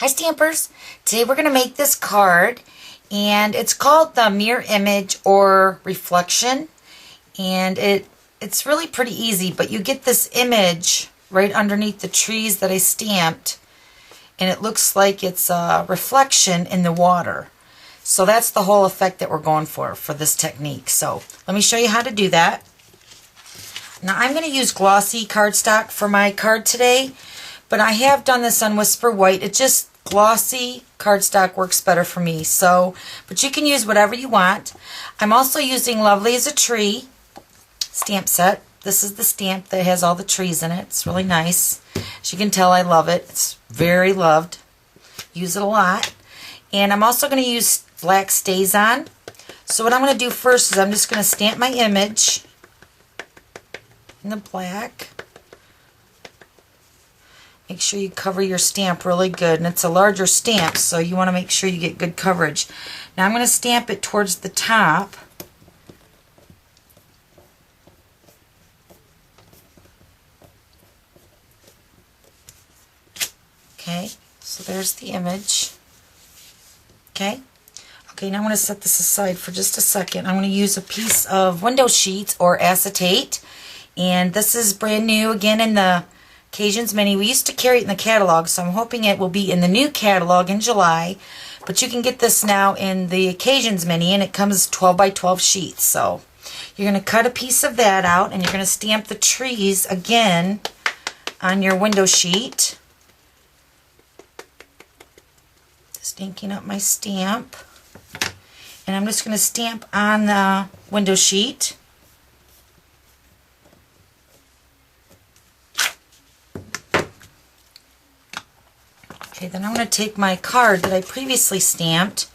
Hi Stampers! Today we're going to make this card, and it's called the mirror image or reflection, and it's really pretty easy, but you get this image right underneath the trees that I stamped, and it looks like it's a reflection in the water. So that's the whole effect that we're going for this technique. So let me show you how to do that. Now I'm going to use glossy cardstock for my card today, but I have done this on Whisper White. It just glossy cardstock works better for me. So, but you can use whatever you want. I'm also using Lovely as a Tree stamp set. This is the stamp that has all the trees in it. It's really nice. As you can tell, I love it. It's very loved. Use it a lot. And I'm also going to use black StazOn. So what I'm going to do first is I'm just going to stamp my image in the black. Make sure you cover your stamp really good, and it's a larger stamp, so you want to make sure you get good coverage. Now I'm going to stamp it towards the top. Okay, so there's the image. Okay, now I'm going to set this aside for just a second. I'm going to use a piece of window sheet or acetate, and this is brand new again in the Occasions Mini. We used to carry it in the catalog, so I'm hoping it will be in the new catalog in July. But you can get this now in the Occasions Mini, and it comes 12 by 12 sheets. So you're going to cut a piece of that out, and you're going to stamp the trees again on your window sheet. Just inking up my stamp. And I'm just going to stamp on the window sheet. Okay, then I'm going to take my card that I previously stamped,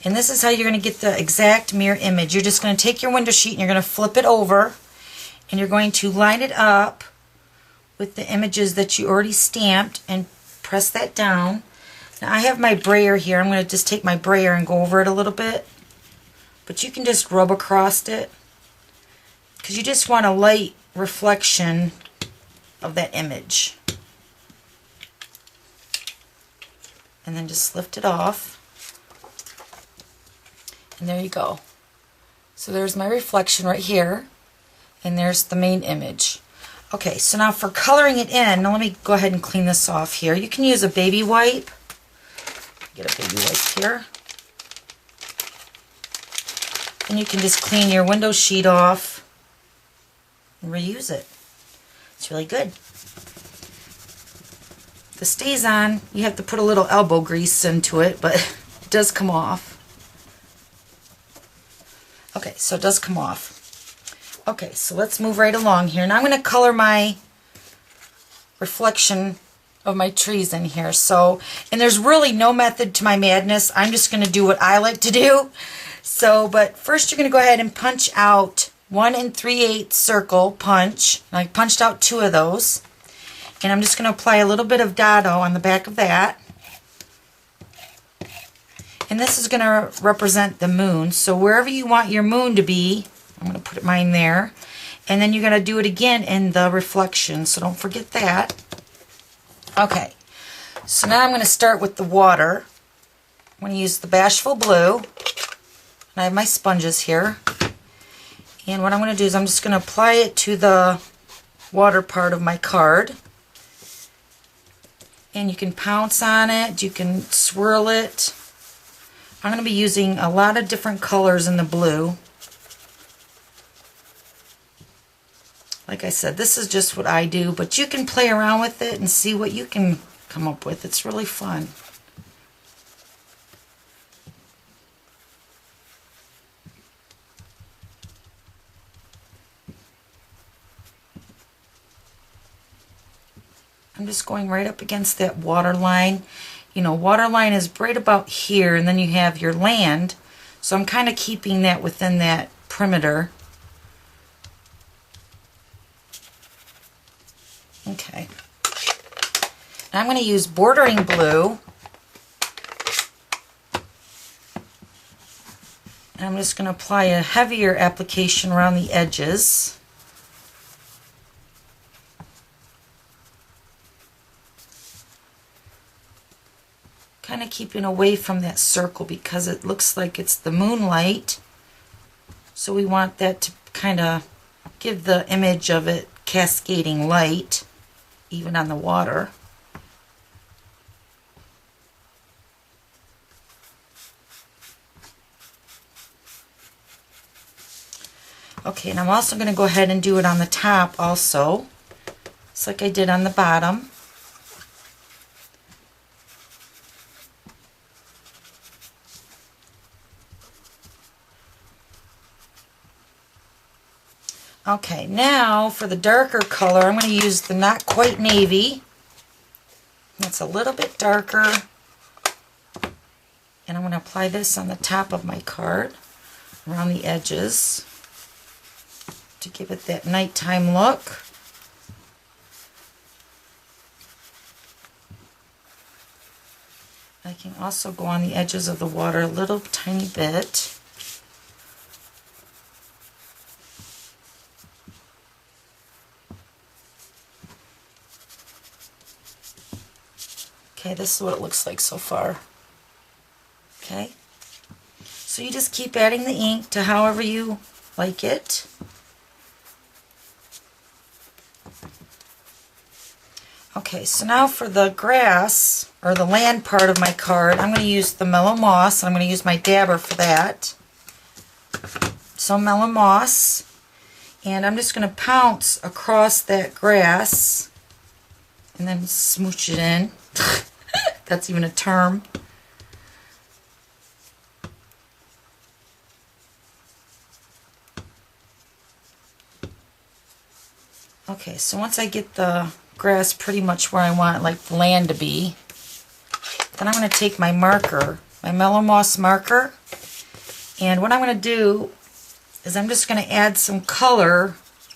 and this is how you're going to get the exact mirror image. You're just going to take your window sheet and you're going to flip it over, and you're going to line it up with the images that you already stamped and press that down. Now I have my brayer here. I'm going to just take my brayer and go over it a little bit, but you can just rub across it because you just want a light reflection of that image. And then just lift it off, and there you go. So there's my reflection right here, and there's the main image. Okay, so now for coloring it in, now let me go ahead and clean this off here. You can use a baby wipe. Get a baby wipe here. And you can just clean your window sheet off and reuse it. It's really good. The StazOn, you have to put a little elbow grease into it, but it does come off. Okay, so it does come off. Okay, so let's move right along here. Now I'm going to color my reflection of my trees in here. So, and there's really no method to my madness. I'm just going to do what I like to do. So, but first you're going to go ahead and punch out 1 3/8 circle punch. I punched out 2 of those. And I'm just going to apply a little bit of Dotto on the back of that. And this is going to represent the moon. So wherever you want your moon to be, I'm going to put mine there. And then you're going to do it again in the reflection. So don't forget that. Okay. So now I'm going to start with the water. I'm going to use the Bashful blue. And I have my sponges here. And what I'm going to do is I'm just going to apply it to the water part of my card. And you can pounce on it, you can swirl it. I'm going to be using a lot of different colors in the blue. Like I said, this is just what I do, but you can play around with it and see what you can come up with. It's really fun. I'm just going right up against that water line. You know, water line is right about here, and then you have your land. So I'm kind of keeping that within that perimeter. Okay. Now I'm going to use bordering blue. And I'm just going to apply a heavier application around the edges. kind of keeping away from that circle because it looks like it's the moonlight. So we want that to kind of give the image of it cascading light, even on the water. Okay, and I'm also going to go ahead and do it on the top also, just like I did on the bottom. Okay, now for the darker color, I'm going to use the Not Quite Navy. That's a little bit darker. And I'm going to apply this on the top of my card, around the edges, to give it that nighttime look. I can also go on the edges of the water a little tiny bit. Okay, this is what it looks like so far. Okay, so you just keep adding the ink to however you like it. Okay, so now for the grass, or the land part of my card, I'm going to use the Mellow Moss. I'm going to use my dabber for that. So Mellow Moss. And I'm just going to pounce across that grass and then smooch it in. That's even a term. Okay, so once I get the grass pretty much where I want like the land to be, then I'm going to take my marker, my Mellow Moss marker, and what I'm going to do is I'm just going to add some color,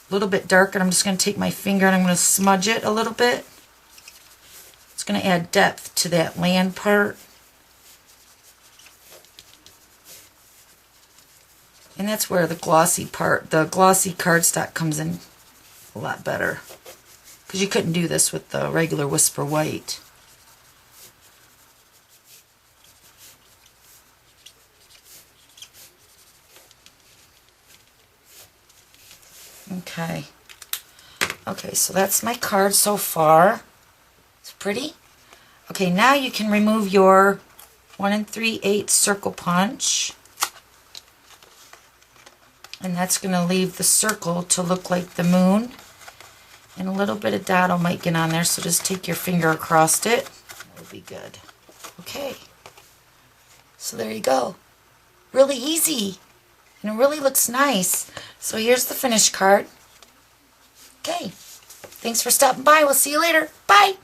a little bit darker, and I'm just going to take my finger and I'm going to smudge it a little bit. It's going to add depth to that land part. And that's where the glossy part, the glossy cardstock comes in a lot better. Because you couldn't do this with the regular Whisper White. Okay. Okay, so that's my card so far. It's pretty. Okay, now you can remove your 1 3/8 circle punch. And that's going to leave the circle to look like the moon. And a little bit of Dotto might get on there, so just take your finger across it. That'll be good. Okay. So there you go. Really easy. And it really looks nice. So here's the finished card. Okay. Thanks for stopping by. We'll see you later. Bye.